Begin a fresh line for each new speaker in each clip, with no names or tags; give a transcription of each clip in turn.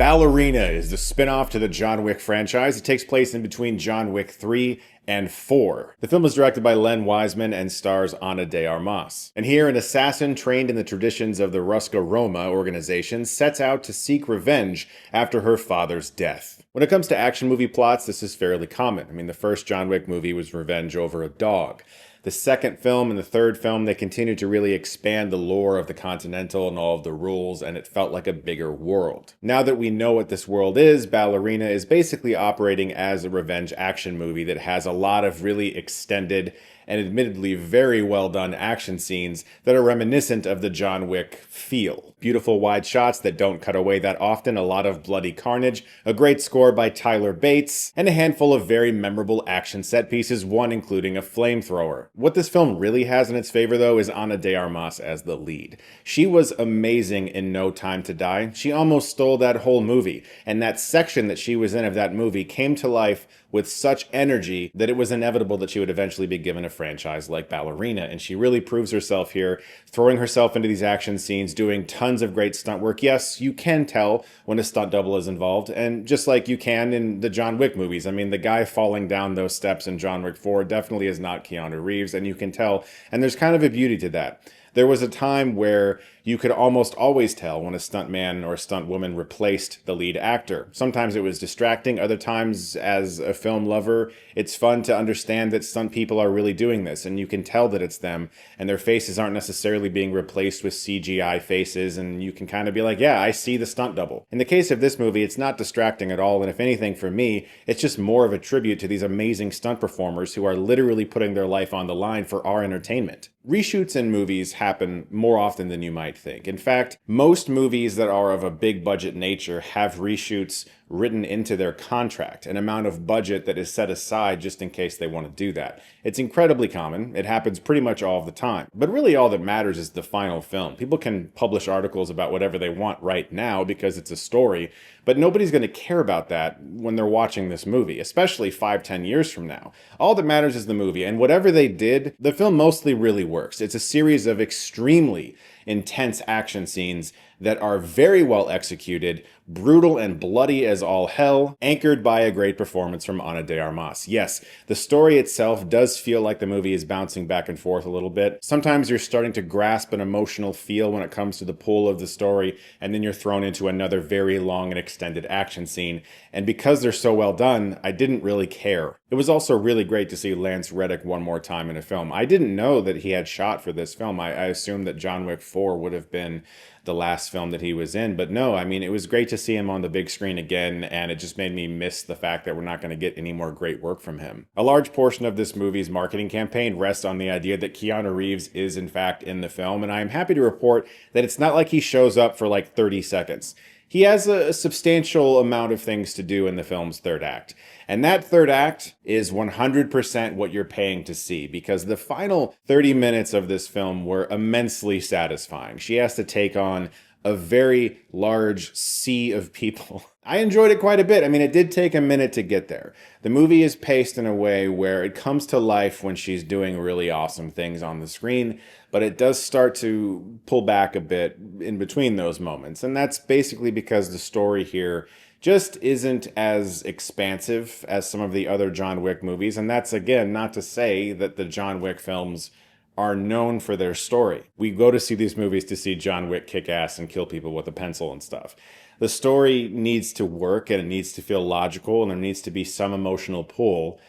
Ballerina is the spin-off to the John Wick franchise. It takes place in between John Wick 3 and 4. The film was directed by Wiseman and stars Ana de Armas. And here, an assassin trained in the traditions of the Ruska Roma organization sets out to seek revenge after her father's death. When it comes to action movie plots, this is fairly common. I mean, the first John Wick movie was revenge over a dog. The second film and the third film, they continued to really expand the lore of the Continental and all of the rules, and it felt like a bigger world. Now that we know what this world is, Ballerina is basically operating as a revenge action movie that has a lot of really extended and admittedly very well done action scenes that are reminiscent of the John Wick feel. Beautiful wide shots that don't cut away that often, a lot of bloody carnage, a great score by Tyler Bates, and a handful of very memorable action set pieces, one including a flamethrower. What this film really has in its favor though is Ana de Armas as the lead. She was amazing in No Time to Die. She almost stole that whole movie, and that section that she was in of that movie came to life with such energy that it was inevitable that she would eventually be given a franchise like Ballerina, and she really proves herself here, throwing herself into these action scenes, doing tons of great stunt work. Yes, you can tell when a stunt double is involved, and just like you can in the John Wick movies. I mean, the guy falling down those steps in John Wick 4 definitely is not Keanu Reeves, and you can tell, and there's kind of a beauty to that. There was a time where you could almost always tell when a stuntman or a stuntwoman replaced the lead actor. Sometimes it was distracting, other times, as a film lover, it's fun to understand that stunt people are really doing this, and you can tell that it's them, and their faces aren't necessarily being replaced with CGI faces, and you can kind of be like, yeah, I see the stunt double. In the case of this movie, it's not distracting at all, and if anything, for me, it's just more of a tribute to these amazing stunt performers who are literally putting their life on the line for our entertainment. Reshoots in movies happen more often than you might think. In fact, most movies that are of a big budget nature have reshoots written into their contract, an amount of budget that is set aside just in case they want to do that. It's incredibly common. It happens pretty much all of the time. But really all that matters is the final film. People can publish articles about whatever they want right now because it's a story, but nobody's going to care about that when they're watching this movie, especially 5-10 years from now. All that matters is the movie, and whatever they did, the film mostly really works. It's a series of extremely intense action scenes that are very well executed, brutal and bloody as all hell, anchored by a great performance from Ana de Armas. Yes, the story itself does feel like the movie is bouncing back and forth a little bit. Sometimes you're starting to grasp an emotional feel when it comes to the pull of the story, and then you're thrown into another very long and extended action scene. And because they're so well done, I didn't really care. It was also really great to see Lance Reddick one more time in a film. I didn't know that he had shot for this film. I assumed that John Wick 4 would have been the last film that he was in, but no, I mean, it was great to see him on the big screen again, and it just made me miss the fact that we're not going to get any more great work from him. A large portion of this movie's marketing campaign rests on the idea that Keanu Reeves is in fact in the film, and I am happy to report that it's not like he shows up for like 30 seconds. He has a substantial amount of things to do in the film's third act. And that third act is 100% what you're paying to see, because the final 30 minutes of this film were immensely satisfying. She has to take on a very large sea of people. I enjoyed it quite a bit. I mean, it did take a minute to get there. The movie is paced in a way where it comes to life when she's doing really awesome things on the screen, but it does start to pull back a bit in between those moments. And that's basically because the story here just isn't as expansive as some of the other John Wick movies. And that's, again, not to say that the John Wick films are known for their story. We go to see these movies to see John Wick kick ass and kill people with a pencil and stuff. The story needs to work, and it needs to feel logical, and there needs to be some emotional pull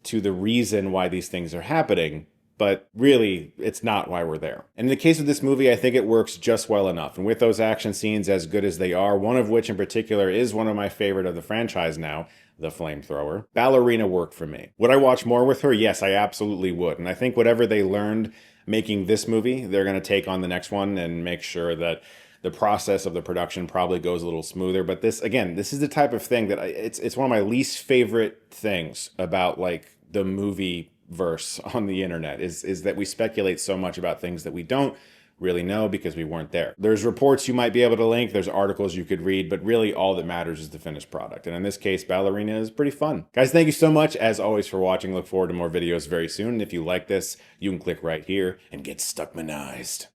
to the reason why these things are happening. But really, it's not why we're there. And in the case of this movie, I think it works just well enough. And with those action scenes as good as they are, one of which in particular is one of my favorite of the franchise now, the flamethrower, Ballerina worked for me. Would I watch more with her? Yes, I absolutely would. And I think whatever they learned making this movie, they're going to take on the next one and make sure that the process of the production probably goes a little smoother. But this, again, this is the type of thing that it's one of my least favorite things about like the movie verse on the internet is that we speculate so much about things that we don't really know because we weren't there. There's reports you might be able to link, there's articles you could read, but really all that matters is the finished product. And in this case, Ballerina is pretty fun. Guys, thank you so much as always for watching. Look forward to more videos very soon. And if you like this, you can click right here and get Stuckmanized.